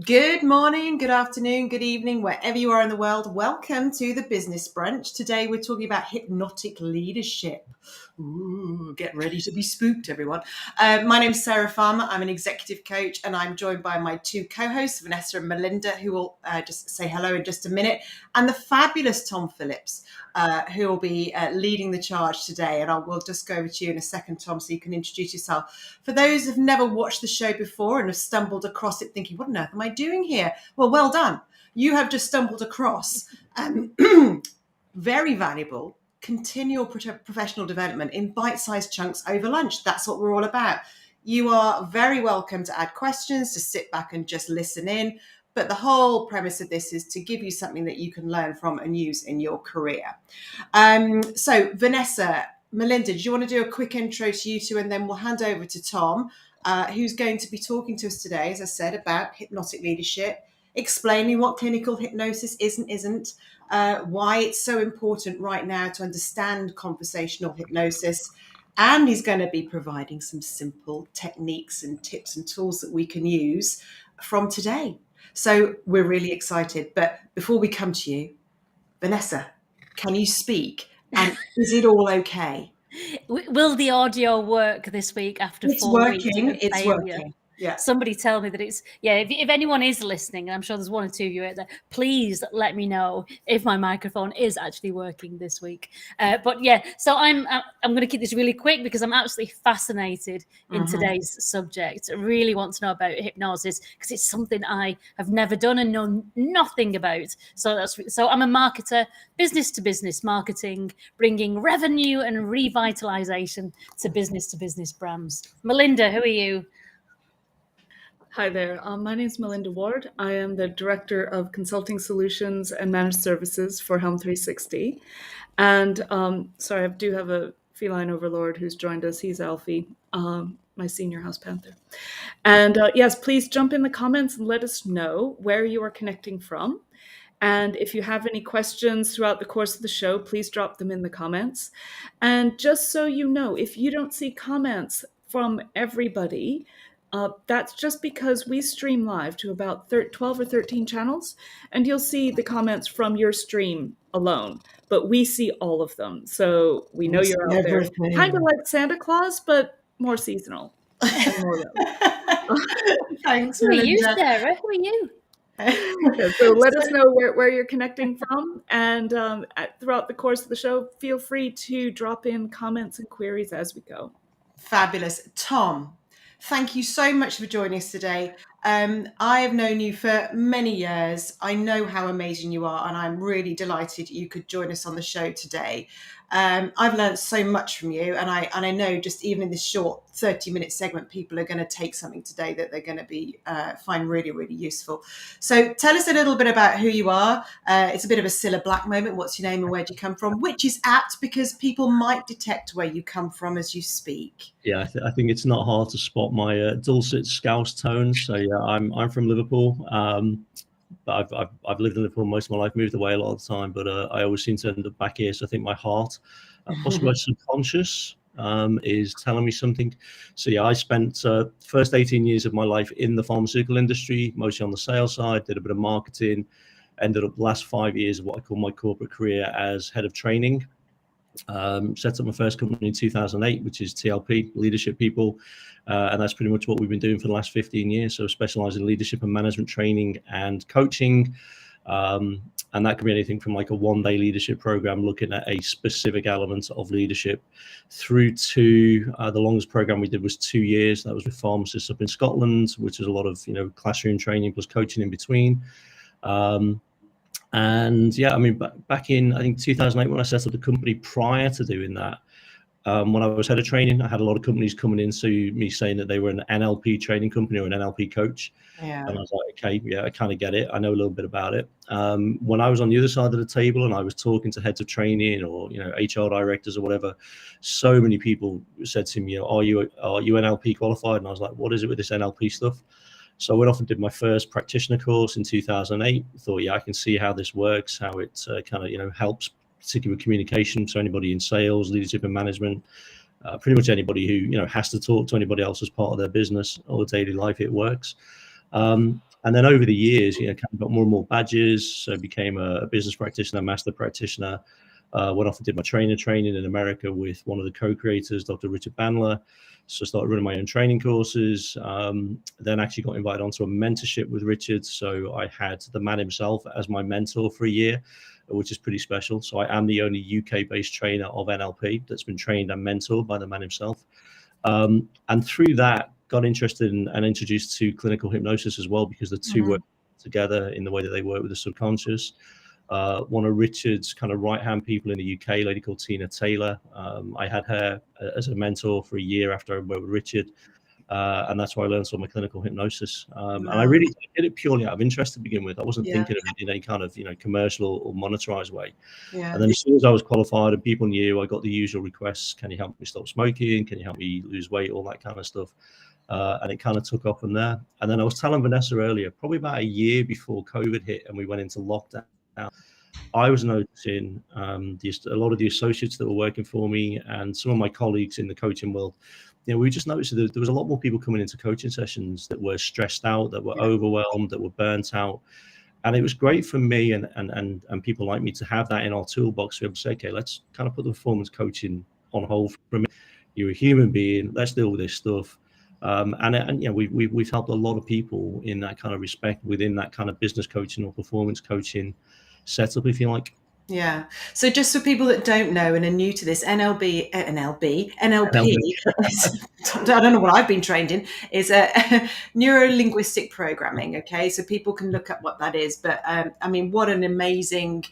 Good morning, good afternoon, good evening, wherever you are in the world. Welcome to the Business Brunch. Today we're talking about hypnotic leadership. Ooh, get ready to be spooked, everyone. My name's Sarah Farmer. I'm an executive coach, and I'm joined by my two co-hosts, Vanessa and Melinda, who will just say hello in just a minute, and the fabulous Tom Phillips, who will be leading the charge today. And we'll just go over to you in a second, Tom, so you can introduce yourself. For those who've never watched the show before and have stumbled across it thinking, what on earth am I doing here? Well done. You have just stumbled across very valuable continual professional development in bite-sized chunks over lunch. That's what we're all about. You are very welcome to add questions, to sit back and just listen in. But the whole premise of this is to give you something that you can learn from and use in your career. So Vanessa, Melinda, do you want to do a quick intro to you two, and then we'll hand over to Tom, who's going to be talking to us today, as I said, about hypnotic leadership, explaining what clinical hypnosis is and isn't, why it's so important right now to understand conversational hypnosis, and he's going to be providing some simple techniques and tips and tools that we can use from today. So we're really excited. But before we come to you, Vanessa, can you speak? And is it all okay? Will the audio work this week after It's 4 weeks? It's working. Yeah. Somebody tell me that it's, if anyone is listening, and I'm sure there's one or two of you out there, please let me know if my microphone is actually working this week. So I'm going to keep this really quick because I'm absolutely fascinated in today's subject. I really want to know about hypnosis because it's something I have never done and know nothing about. So I'm a marketer, business to business marketing, bringing revenue and revitalization to business brands. Melinda, who are you? Hi there. My name is Melinda Ward. I am the Director of Consulting Solutions and Managed Services for Helm 360. And sorry, I do have a feline overlord who's joined us. He's Alfie, my senior house panther. And yes, please jump in the comments and let us know where you are connecting from. And if you have any questions throughout the course of the show, please drop them in the comments. And just so you know, if you don't see comments from everybody, that's just because we stream live to about 12 or 13 channels, and you'll see the comments from your stream alone, but we see all of them. So we know you're out there. Kind of like Santa Claus, but more seasonal. Thanks, Who are you, Melinda. Sarah? Who are you? So let us know where you're connecting from, and throughout the course of the show, feel free to drop in comments and queries as we go. Fabulous. Tom, thank you so much for joining us today. I have known you for many years. I know how amazing you are, and I'm really delighted you could join us on the show today. I've learned so much from you, and I know just even in this short 30-minute segment, people are going to take something today that they're going to be find really, really useful. So tell us a little bit about who you are. It's a bit of a Cilla Black moment. What's your name and where do you come from? Which is apt because people might detect where you come from as you speak. Yeah, I think it's not hard to spot my dulcet Scouse tones. So yeah, I'm from Liverpool. But I've lived in Liverpool most of my life, moved away a lot of the time, but I always seem to end up back here. So I think my heart, possibly my subconscious, is telling me something. So yeah, I spent first 18 years of my life in the pharmaceutical industry, mostly on the sales side, did a bit of marketing, ended up the last 5 years of what I call my corporate career as head of training. Set up my first company in 2008, which is TLP, Leadership People. And that's pretty much what we've been doing for the last 15 years. So specialize in leadership and management training and coaching. And that can be anything from like a one-day leadership program looking at a specific element of leadership through to the longest program we did was 2 years. That was with pharmacists up in Scotland, which is a lot of, classroom training plus coaching in between. And yeah, I mean, back in, I think 2008, when I set up the company, prior to doing that, when I was head of training, I had a lot of companies coming in to me saying that they were an NLP training company or an NLP coach. Yeah. And I was like, okay, yeah, I kind of get it. I know a little bit about it. When I was on the other side of the table and I was talking to heads of training or, HR directors or whatever, so many people said to me, are you NLP qualified? And I was like, what is it with this NLP stuff? So I went off and did my first practitioner course in 2008. Thought, yeah, I can see how this works, how it kind of, helps, particularly with communication. So anybody in sales, leadership and management, pretty much anybody who, has to talk to anybody else as part of their business or daily life, it works. And then over the years, kind of got more and more badges. So became a business practitioner, master practitioner. Went off and did my training in America with one of the co-creators, Dr. Richard Bandler. So I started running my own training courses. Then actually got invited onto a mentorship with Richard. So I had the man himself as my mentor for a year, which is pretty special. So I am the only UK-based trainer of NLP that's been trained and mentored by the man himself. And through that, got interested in and introduced to clinical hypnosis as well, because the two work together in the way that they work with the subconscious. One of Richard's kind of right-hand people in the UK, a lady called Tina Taylor. I had her as a mentor for a year after I worked with Richard. And that's why I learned some of my clinical hypnosis. And I really did it purely out of interest to begin with. I wasn't thinking of it in any kind of, commercial or monetized way. And then as soon as I was qualified and people knew, I got the usual requests. Can you help me stop smoking? Can you help me lose weight? All that kind of stuff. And it kind of took off from there. And then I was telling Vanessa earlier, probably about a year before COVID hit and we went into lockdown, I was noticing a lot of the associates that were working for me and some of my colleagues in the coaching world, we just noticed that there was a lot more people coming into coaching sessions that were stressed out, that were overwhelmed, that were burnt out. And it was great for me and people like me to have that in our toolbox to be able to say, okay, let's kind of put the performance coaching on hold for a minute. You're a human being. Let's deal with this stuff. We've helped a lot of people in that kind of respect within that kind of business coaching or performance coaching setup, if you like. Yeah. So just for people that don't know and are new to this, NLP, I don't know what I've been trained in, is a neuro-linguistic programming. Okay. So people can look up what that is. But what an amazing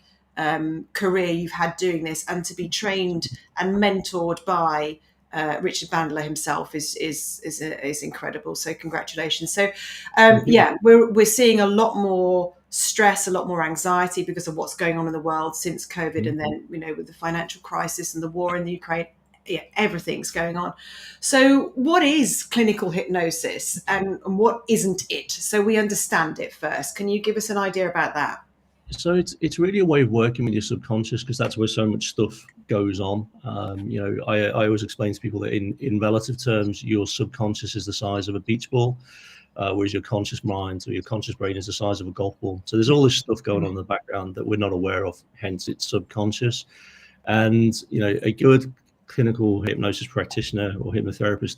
career you've had doing this, and to be trained and mentored by Richard Bandler himself is incredible. So congratulations. So we're seeing a lot more stress, a lot more anxiety because of what's going on in the world since COVID, and then with the financial crisis and the war in the Ukraine, everything's going on. So what is clinical hypnosis and what isn't it? So we understand it first. Can you give us an idea about that? So it's really a way of working with your subconscious, because that's where so much stuff goes on. I always explain to people that in relative terms, your subconscious is the size of a beach ball, whereas your conscious mind or your conscious brain is the size of a golf ball. So there's all this stuff going on in the background that we're not aware of, hence it's subconscious. And a good clinical hypnosis practitioner or hypnotherapist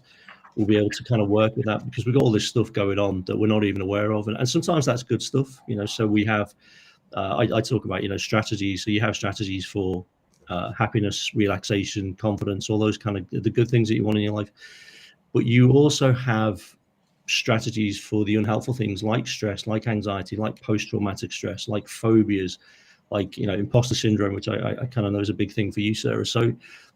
will be able to kind of work with that, because we've got all this stuff going on that we're not even aware of. And sometimes that's good stuff, so we have I talk about strategies. So you have strategies for happiness, relaxation, confidence, all those kind of the good things that you want in your life. But you also have strategies for the unhelpful things like stress, like anxiety, like post-traumatic stress, like phobias, like imposter syndrome, which I kind of know is a big thing for you, Sarah. So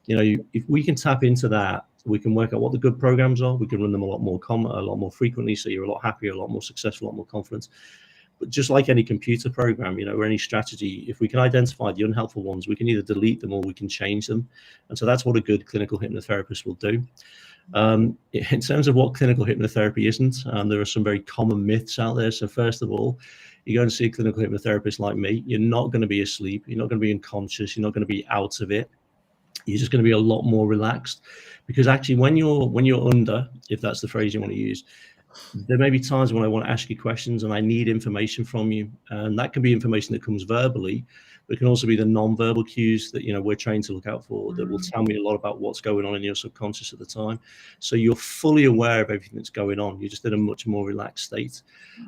if we can tap into that, we can work out what the good programs are. We can run them a lot more frequently, so you're a lot happier, a lot more successful, a lot more confident. But just like any computer program, or any strategy, if we can identify the unhelpful ones, we can either delete them or we can change them. And so that's what a good clinical hypnotherapist will do. In terms of what clinical hypnotherapy isn't, there are some very common myths out there. So first of all, you go and see a clinical hypnotherapist like me, you're not going to be asleep, you're not going to be unconscious, you're not going to be out of it. You're just going to be a lot more relaxed, because actually when you're under, if that's the phrase you want to use, there may be times when I want to ask you questions and I need information from you, and that can be information that comes verbally, but it can also be the non-verbal cues that we're trained to look out for, that will tell me a lot about what's going on in your subconscious at the time. So you're fully aware of everything that's going on. You're just in a much more relaxed state.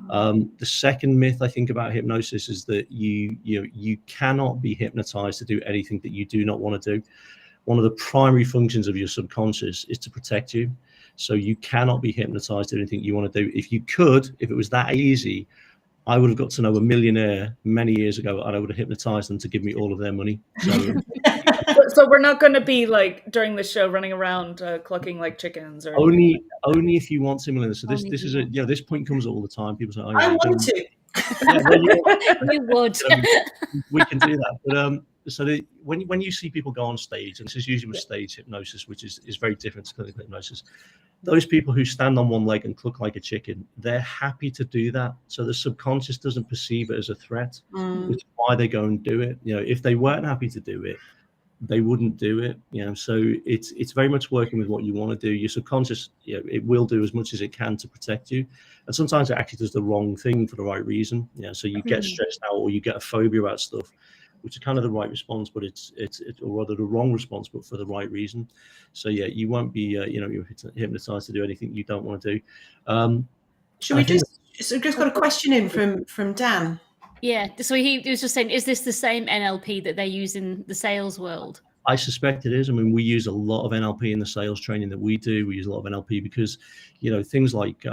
The second myth I think about hypnosis is that you cannot be hypnotized to do anything that you do not want to do. One of the primary functions of your subconscious is to protect you. So you cannot be hypnotized to anything you want to do. If you could, if it was that easy, I would have got to know a millionaire many years ago, and I would have hypnotized them to give me all of their money. So we're not going to be like during the show running around clucking like chickens, or only if you want to, Melinda. So this is this point comes up all the time. People say, "Oh, I want to." You would. We can do that, but when you see people go on stage, and this is usually with stage hypnosis, which is very different to clinical hypnosis, those people who stand on one leg and cluck like a chicken, they're happy to do that. So the subconscious doesn't perceive it as a threat, which is why they go and do it. If they weren't happy to do it, they wouldn't do it. So it's very much working with what you want to do. Your subconscious, it will do as much as it can to protect you, and sometimes it actually does the wrong thing for the right reason. So you get stressed out, or you get a phobia about stuff, which is kind of the right response, but it's or rather the wrong response, but for the right reason. So you won't be you're hypnotized to do anything you don't want to do. Should we just got a question in from Dan? Yeah, so he was just saying, is this the same NLP that they use in the sales world? I suspect it is. I mean, we use a lot of NLP in the sales training that we do. We use a lot of NLP because, things like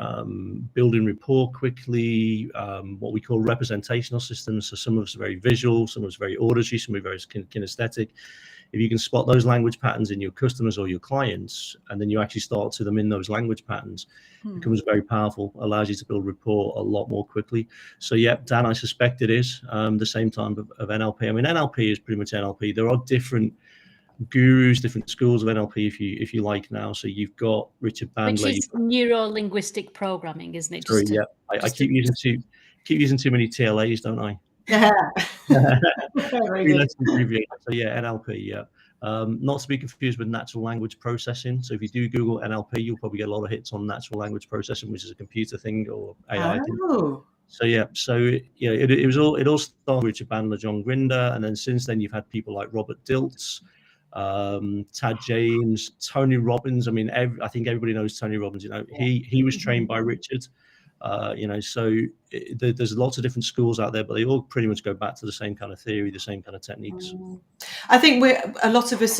building rapport quickly, what we call representational systems. So some of us are very visual, some of us are very auditory, some are very kinesthetic. If you can spot those language patterns in your customers or your clients, and then you actually start to them in those language patterns, it becomes very powerful, allows you to build rapport a lot more quickly. So yeah, Dan, I suspect it is the same type of NLP. I mean, NLP is pretty much NLP. There are different gurus, different schools of NLP, if you like now. So you've got Richard Bandler. Which is neuro-linguistic programming, isn't it? Sorry, I keep using too many TLAs, don't I? Yeah. Very good. So yeah, NLP, yeah. Not to be confused with natural language processing. So if you do Google NLP, you'll probably get a lot of hits on natural language processing, which is a computer thing or AI thing. So yeah, it all started with Richard Bandler, John Grinder, and then since then you've had people like Robert Dilts, Tad James, Tony Robbins. I mean, I think everybody knows Tony Robbins. He was trained by Richard. So there's lots of different schools out there, but they all pretty much go back to the same kind of theory, the same kind of techniques. I think a lot of us,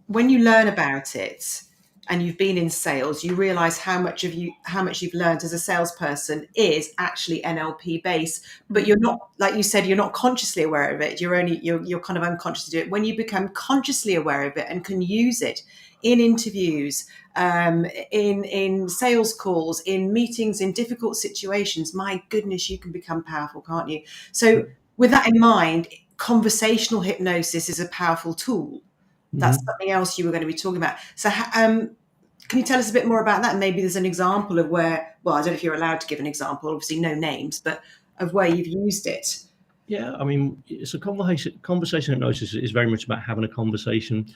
when you learn about it and you've been in sales, you realize how much you've learned as a salesperson is actually NLP based, but you're not, like you said, you're not consciously aware of it. You're kind of unconscious to do it. When you become consciously aware of it and can use it in interviews, in sales calls, in meetings, in difficult situations, my goodness, you can become powerful, can't you? So with that in mind, conversational hypnosis is a powerful tool. That's something else you were going to be talking about. So can you tell us a bit more about that? Maybe there's an example of where, well, I don't know if you're allowed to give an example, obviously no names, but of where you've used it. Yeah, I mean, it's a conversation hypnosis is very much about having a conversation.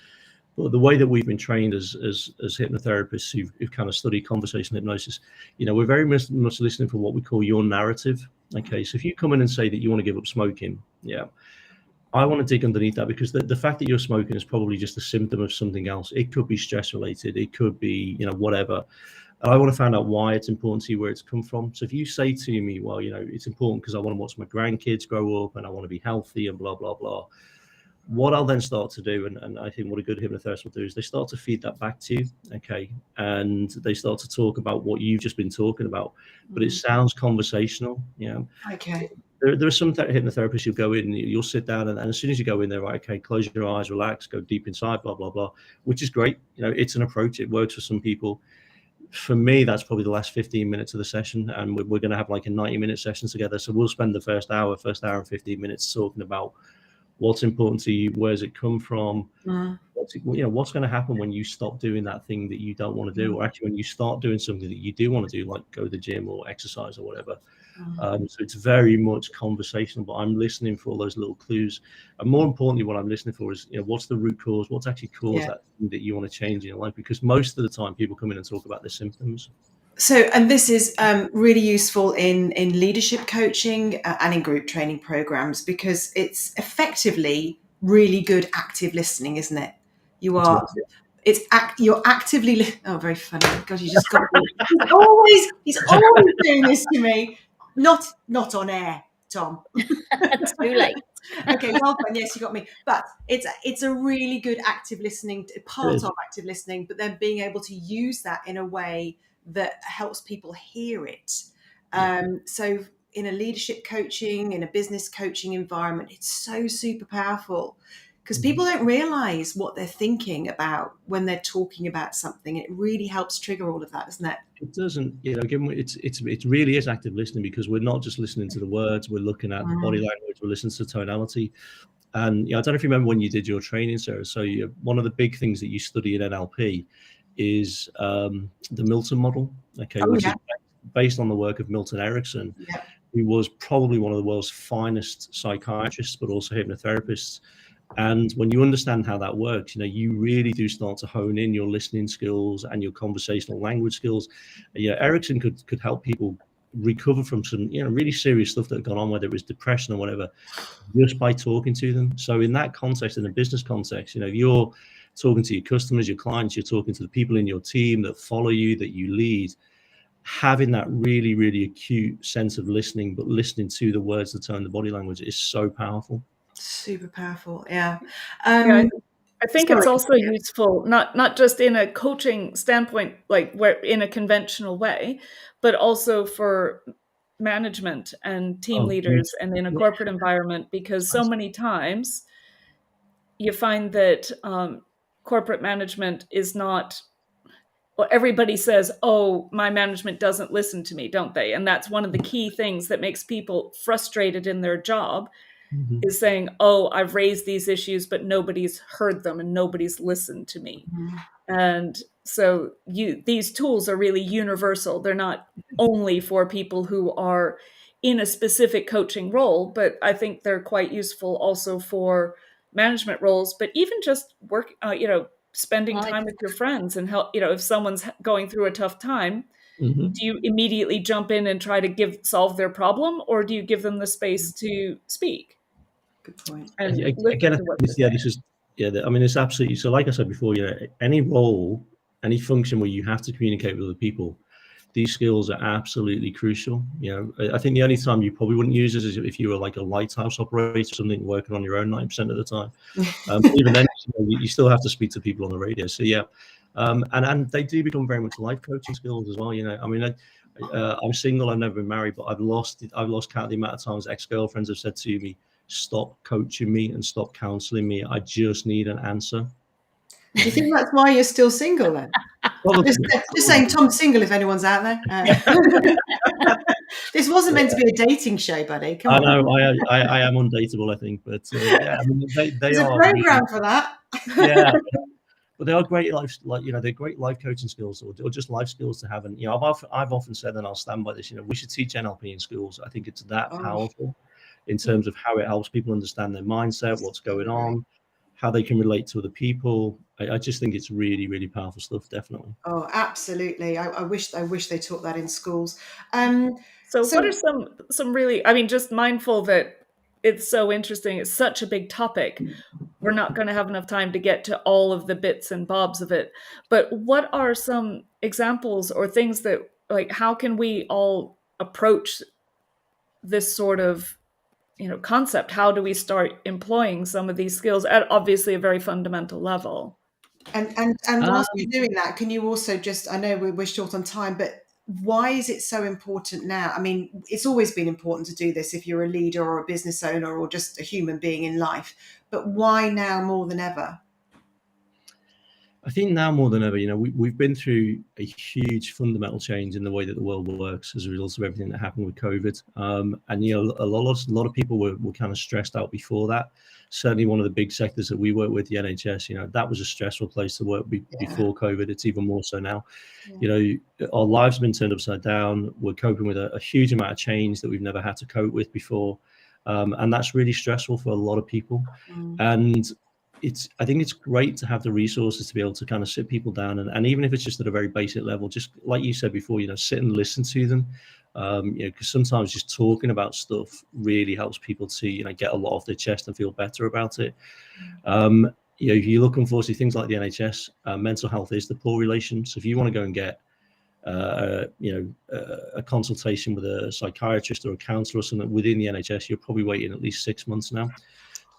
But the way that we've been trained as hypnotherapists who've kind of studied conversational hypnosis, we're very much listening for what we call your narrative. Okay, so if you come in and say that you want to give up smoking, I want to dig underneath that, because the fact that you're smoking is probably just a symptom of something else. It could be stress related. It could be, whatever. And I want to find out why it's important to you, where it's come from. So if you say to me, well, it's important because I want to watch my grandkids grow up and I want to be healthy and blah, blah, blah. What I'll then start to do, and I think what a good hypnotherapist will do, is they start to feed that back to you, okay? And they start to talk about what you've just been talking about, but it sounds conversational, Okay. There are some hypnotherapists you'll go in, you'll sit down, and as soon as you go in there, right, okay, close your eyes, relax, go deep inside, blah, blah, blah, which is great. It's an approach. It works for some people. For me, that's probably the last 15 minutes of the session, and we're going to have like a 90-minute session together. So we'll spend the first hour and 15 minutes talking about what's important to you, where's it come from, what's going to happen when you stop doing that thing that you don't want to do, or actually when you start doing something that you do want to do, like go to the gym or exercise or whatever. So it's very much conversational, but I'm listening for all those little clues. And more importantly, what I'm listening for is, what's the root cause? What's actually caused that thing that you want to change in your life? Because most of the time people come in and talk about their symptoms. So, and this is really useful in leadership coaching and in group training programs, because it's effectively really good active listening, isn't it? You're actively. Oh, very funny. God, you just got me. He's always doing this to me. Not on air, Tom. Too late. Okay, well done. Yes, you got me. But it's a really good active listening, part of active listening, but then being able to use that in a way that helps people hear it. So in a leadership coaching, in a business coaching environment, it's so super powerful, because people don't realize what they're thinking about when they're talking about something. It really helps trigger all of that, doesn't it? It doesn't, again, it really is active listening, because we're not just listening to the words, we're looking at the body language, we're listening to tonality. And I don't know if you remember when you did your training, Sarah. So one of the big things that you study in NLP is the Milton model, which is based on the work of Milton Erickson, who was probably one of the world's finest psychiatrists, but also hypnotherapists. And when you understand how that works, you really do start to hone in your listening skills and your conversational language skills. Erickson could help people recover from some, really serious stuff that had gone on, whether it was depression or whatever, just by talking to them. So in that context, in a business context, if you're talking to your customers, your clients, you're talking to the people in your team that follow you, that you lead, having that really, really acute sense of listening, but listening to the words, the tone, the body language is so powerful. Super powerful. Yeah. Yeah, I think it's Sorry. also useful, not just in a coaching standpoint, like where in a conventional way, but also for management and team leaders and in a corporate environment, because so many times you find that corporate management is not, well, everybody says, oh, my management doesn't listen to me, don't they? And that's one of the key things that makes people frustrated in their job, is saying, oh, I've raised these issues, but nobody's heard them and nobody's listened to me. And so these tools are really universal. They're not only for people who are in a specific coaching role, but I think they're quite useful also for management roles, but even just work, spending time with your friends and help, if someone's going through a tough time, do you immediately jump in and try to solve their problem, or do you give them the space to speak? Good point. And Again, it's absolutely, so like I said before, any role, any function where you have to communicate with other people, these skills are absolutely crucial. I think the only time you probably wouldn't use this is if you were like a lighthouse operator, something working on your own 90% of the time. Even then, you still have to speak to people on the radio. So and they do become very much life coaching skills as well. I'm single, I've never been married, but I've lost count of the amount of times ex-girlfriends have said to me, stop coaching me and stop counseling me. I just need an answer. Do you think that's why you're still single then? Just saying Tom's single if anyone's out there. This wasn't meant to be a dating show, buddy. Come on. I know, I am undateable, I think, but they There's are a program for that. Yeah. But they are great they're great life coaching skills or just life skills to have. And I've often said, and I'll stand by this, we should teach NLP in schools. I think it's that powerful in terms of how it helps people understand their mindset, what's going on, how they can relate to other people. I just think it's really, really powerful stuff, definitely. Oh, absolutely. I wish they taught that in schools. So what are some really, just mindful that it's so interesting. It's such a big topic. We're not going to have enough time to get to all of the bits and bobs of it. But what are some examples or things that, like, how can we all approach this sort of, concept? How do we start employing some of these skills at obviously a very fundamental level? And whilst you're doing that, can you also I know we're short on time, but why is it so important now? I mean, it's always been important to do this if you're a leader or a business owner or just a human being in life, but why now more than ever? I think now more than ever, we've been through a huge fundamental change in the way that the world works as a result of everything that happened with COVID. And a lot of people were kind of stressed out before that. Certainly one of the big sectors that we work with, the NHS, that was a stressful place to work before COVID. It's even more so now. Our lives have been turned upside down. We're coping with a huge amount of change that we've never had to cope with before. And that's really stressful for a lot of people. And I think it's great to have the resources to be able to kind of sit people down and even if it's just at a very basic level, just like you said before, sit and listen to them. Because sometimes just talking about stuff really helps people to, get a lot off their chest and feel better about it. If you look, unfortunately, things like the NHS, mental health is the poor relation. So if you want to go and get, a consultation with a psychiatrist or a counsellor or something within the NHS, you're probably waiting at least 6 months now.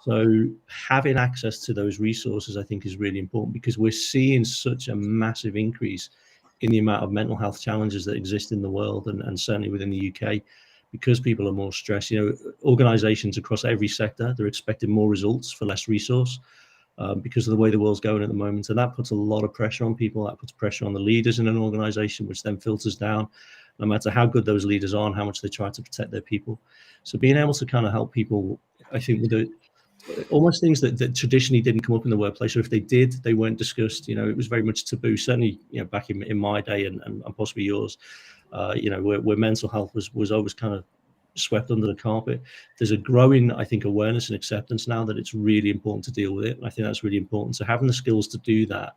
So having access to those resources, I think, is really important because we're seeing such a massive increase in the amount of mental health challenges that exist in the world and certainly within the UK because people are more stressed. Organizations across every sector, they're expecting more results for less resource because of the way the world's going at the moment. And that puts a lot of pressure on people. That puts pressure on the leaders in an organization, which then filters down no matter how good those leaders are and how much they try to protect their people. So being able to kind of help people, I think, with almost things that traditionally didn't come up in the workplace, or if they did, they weren't discussed. It was very much taboo. Certainly, back in my day and possibly yours, where mental health was always kind of swept under the carpet. There's a growing, I think, awareness and acceptance now that it's really important to deal with it. And I think that's really important. So having the skills to do that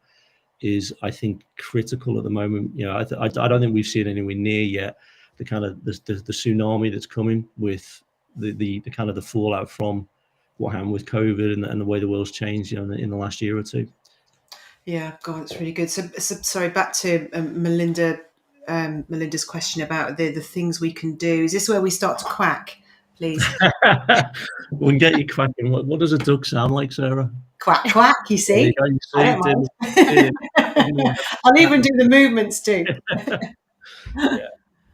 is, I think, critical at the moment. You know, I don't think we've seen anywhere near yet the kind of the tsunami that's coming with the kind of the fallout from what happened with COVID and the way the world's changed, you know, in the last year or two. Yeah, God, that's really good. So sorry, back to Melinda's question about the things we can do. Is this where we start to quack, please? We can get you quacking. What does a duck sound like, Sarah? Quack, quack, you see? You I don't mind. I'll even do the movements too. Yeah.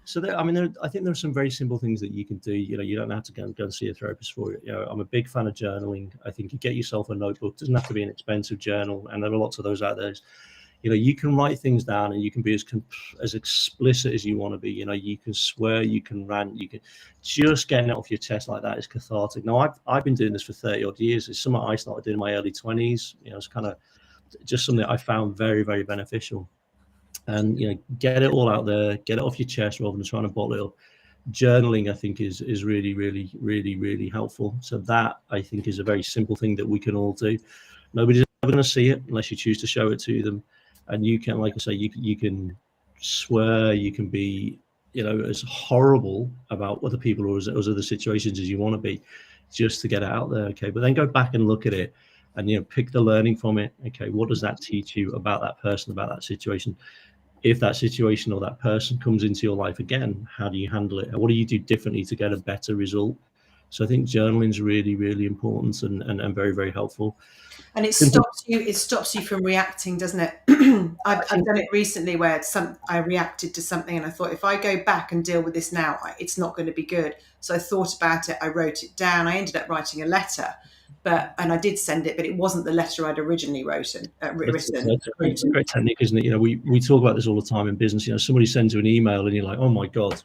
So I think there are some very simple things that you can do. You know, you don't have to go and see a therapist for it. You know, I'm a big fan of journaling. I think you get yourself a notebook. It doesn't have to be an expensive journal, and there are lots of those out there. You know, you can write things down, and you can be as explicit as you want to be. You know, you can swear, you can rant, you can just getting it off your chest like that is cathartic. Now, I've been doing this for 30 odd years. It's something I started doing in my early 20s. You know, it's kind of just something that I found very, very beneficial. And, you know, get it all out there, get it off your chest rather than trying to bottle it up. Journaling, I think, is really, really, really, really helpful. So that, I think, is a very simple thing that we can all do. Nobody's ever going to see it unless you choose to show it to them. And you can, like I say, you can swear, you can be, you know, as horrible about other people or as other situations as you want to be, just to get it out there. Okay, but then go back and look at it, and, you know, pick the learning from it. Okay, what does that teach you about that person, about that situation? If that situation or that person comes into your life again, how do you handle it? What do you do differently to get a better result? So I think journaling is really, really important and very, very helpful. And it stops you from reacting, doesn't it? I've done it recently where I reacted to something and I thought, if I go back and deal with this now, it's not going to be good. So I thought about it, I wrote it down, I ended up writing a letter. And I did send it, but it wasn't the letter I'd originally written. That's a great technique, isn't it? You know, we talk about this all the time in business. You know, somebody sends you an email and you're like, oh my God.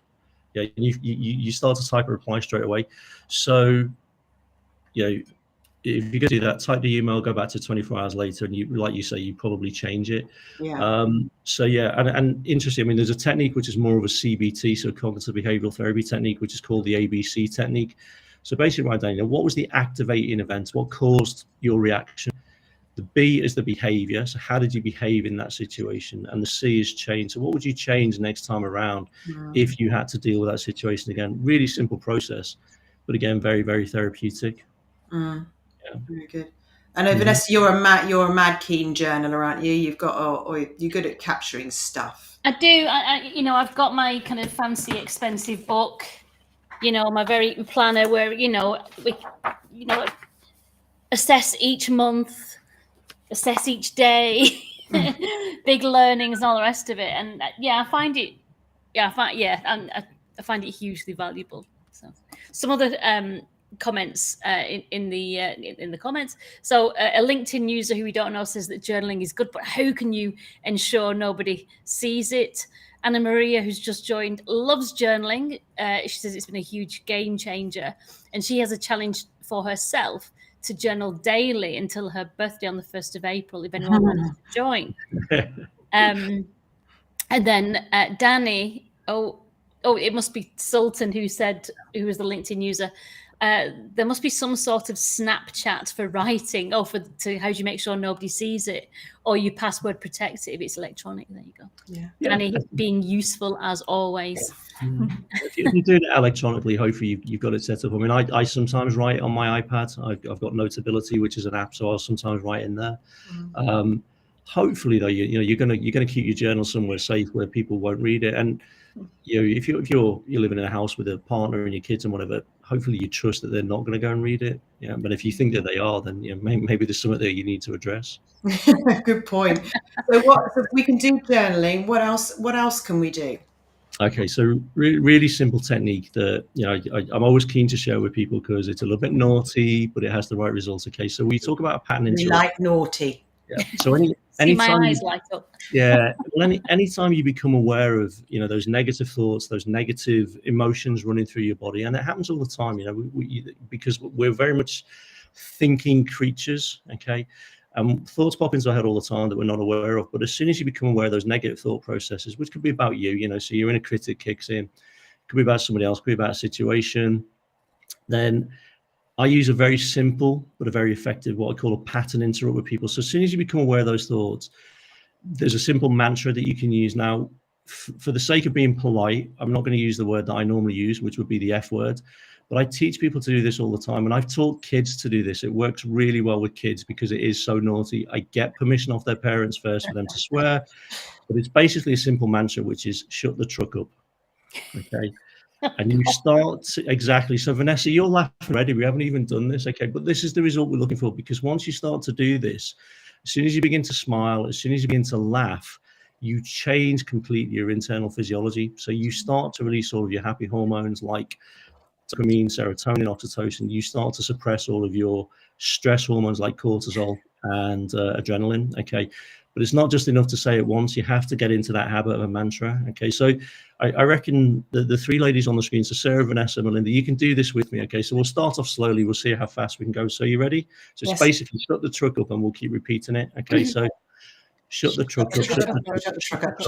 Yeah, and you start to type a reply straight away. So, you know, if you're going to do that, type the email, go back to 24 hours later, and you, like you say, you probably change it. Yeah. So yeah, and interesting. I mean, there's a technique which is more of a CBT, so cognitive behavioral therapy technique, which is called the ABC technique. So basically, write down, you know, what was the activating event? What caused your reaction? The B is the behavior. So how did you behave in that situation? And the C is change. So what would you change next time around if you had to deal with that situation again? Really simple process, but again, very, very therapeutic. Yeah. Very good. I know, Vanessa, you're a mad keen journaler, aren't you? You've got, or you're good at capturing stuff. I do. You know, I've got my kind of fancy, expensive book. You know, my very planner where, you know, we, you know, assess each month, assess each day, big learnings and all the rest of it. And I find it hugely valuable. So some other comments in the comments. So a LinkedIn user who we don't know says that journaling is good, but how can you ensure nobody sees it? Anna Maria, who's just joined, loves journaling. She says it's been a huge game changer. And she has a challenge for herself to journal daily until her birthday on the 1st of April, if anyone wants to join. And then Danny, it must be Sultan who was the LinkedIn user. There must be some sort of Snapchat for writing, how do you make sure nobody sees it, or you password protect it if it's electronic. There you go. Yeah. Danny being useful as always. If you do it electronically, hopefully you've got it set up. I mean, I sometimes write on my iPad. I've got Notability, which is an app, so I'll sometimes write in there. Hopefully, though, you're gonna keep your journal somewhere safe where people won't read it. And you know, if you're living in a house with a partner and your kids and whatever, hopefully you trust that they're not going to go and read it. Yeah, but if you think that they are, then maybe there's something there you need to address. Good point. So if we can do journaling, what else can we do? Okay, so really simple technique that I'm always keen to share with people because it's a little bit naughty, but it has the right results. Okay, so we talk about a pattern interrupt. We like naughty. Yeah. So anytime my eyes light up. Yeah. Well, anytime you become aware of those negative thoughts, those negative emotions running through your body, and it happens all the time. Because we're very much thinking creatures. Okay. Thoughts pop into our head all the time that we're not aware of. But as soon as you become aware of those negative thought processes, which could be about you, so you're inner critic kicks in, could be about somebody else, could be about a situation. Then I use a very simple but a very effective, what I call a pattern interrupt with people. So as soon as you become aware of those thoughts, there's a simple mantra that you can use. Now, for the sake of being polite, I'm not going to use the word that I normally use, which would be the F word. But I teach people to do this all the time. And I've taught kids to do this. It works really well with kids because it is so naughty. I get permission off their parents first for them to swear. But it's basically a simple mantra, which is shut the truck up. Okay. And you start exactly. So Vanessa, you're laughing already. We haven't even done this. Okay. But this is the result we're looking for, because once you start to do this, as soon as you begin to smile, as soon as you begin to laugh, you change completely your internal physiology. So you start to release all of your happy hormones like dopamine, serotonin, oxytocin. You start to suppress all of your stress hormones like cortisol and adrenaline. Okay. But it's not just enough to say it once. You have to get into that habit of a mantra. Okay. So I reckon the three ladies on the screen, so Sarah, Vanessa, Melinda, you can do this with me. Okay. So we'll start off slowly. We'll see how fast we can go. So you ready? So it's basically shut the truck up and we'll keep repeating it. Okay. So shut the truck up. Shut the truck up.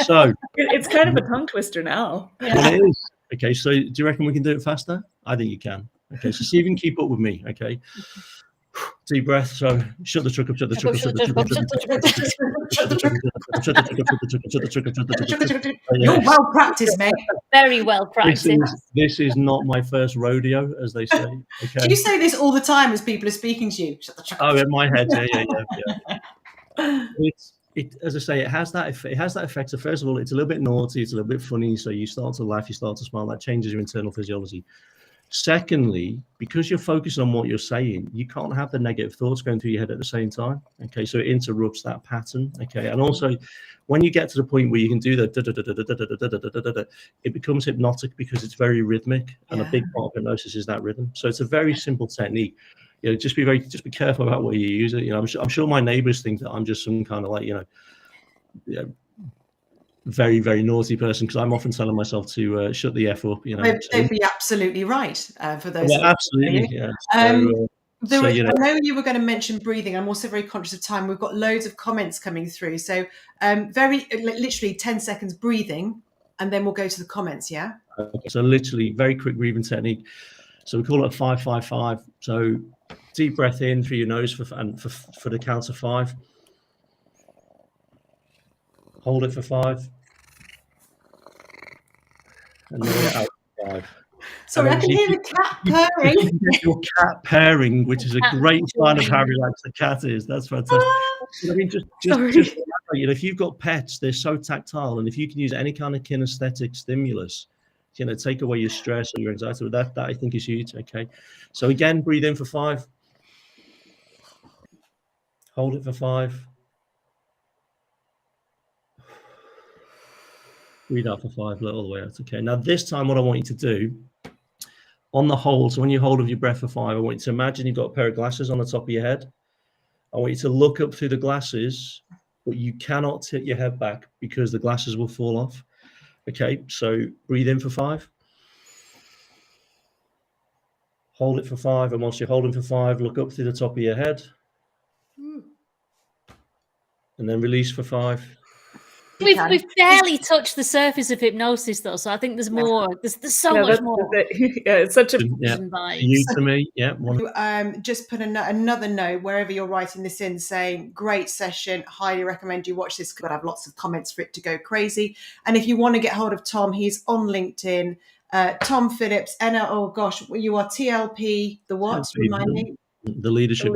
So it's kind of a tongue twister now. well, it is. Okay. So do you reckon we can do it faster? I think you can. Okay. So see if you can keep up with me. Okay. Deep breath. So shut the truck up, shut the truck up, shut the truck up, shut the truck up, shut the truck up, shut the truck up, shut the truck up. You're well practiced, mate. Very well practiced. This is not my first rodeo, as they say. Okay. Do you say this all the time as people are speaking to you? Shut the truck up. Oh, in my head, yeah. It, as I say, it has that effect. So first of all, it's a little bit naughty, it's a little bit funny. So you start to laugh, you start to smile. That changes your internal physiology. Secondly, because you're focused on what you're saying, you can't have the negative thoughts going through your head at the same time. Okay, so it interrupts that pattern. Okay, and also when you get to the point where you can do the it becomes hypnotic because it's very rhythmic, and a big part of hypnosis is that rhythm. So it's a very simple technique. You know, just be careful about where you use it. You know, I'm sure my neighbors think that I'm just some kind of like, you know, very, very naughty person, because I'm often telling myself to shut the F up, you know. They'd be absolutely right for those. Yeah, absolutely. Yeah. I know you were going to mention breathing. I'm also very conscious of time. We've got loads of comments coming through. So literally 10 seconds breathing, and then we'll go to the comments, yeah? Okay, so literally very quick breathing technique. So we call it a 5-5-5. So deep breath in through your nose for the count of 5. Hold it for 5. And then out for 5. Sorry, I can hear the cat purring. You can get your cat purring, which is a great sign of how relaxed the cat is. That's fantastic. I mean, just you know, if you've got pets, they're so tactile, and if you can use any kind of kinesthetic stimulus, you know, take away your stress or your anxiety, that I think is huge. Okay, so again, breathe in for 5. Hold it for 5. Breathe out for 5, let all the way out. Okay, now this time what I want you to do, on the hold, so when you hold of your breath for 5, I want you to imagine you've got a pair of glasses on the top of your head. I want you to look up through the glasses, but you cannot tip your head back because the glasses will fall off. Okay, so breathe in for 5. Hold it for 5, and once you're holding for 5, look up through the top of your head. And then release for 5. We've barely touched the surface of hypnosis, though, so I think there's more. There's so much more. It's such a you to me, just put another note wherever you're writing this in, saying great session, highly recommend you watch this, because I have lots of comments for it to go crazy. And if you want to get hold of Tom, he's on LinkedIn. Tom Phillips, oh gosh, you are TLP, the what? Remind me. The leadership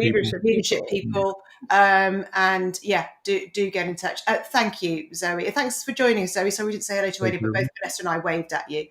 people. And yeah, do get in touch. Thank you, Zoe. Thanks for joining us, Zoe. So we didn't say hello to anybody, but both Vanessa and I waved at you.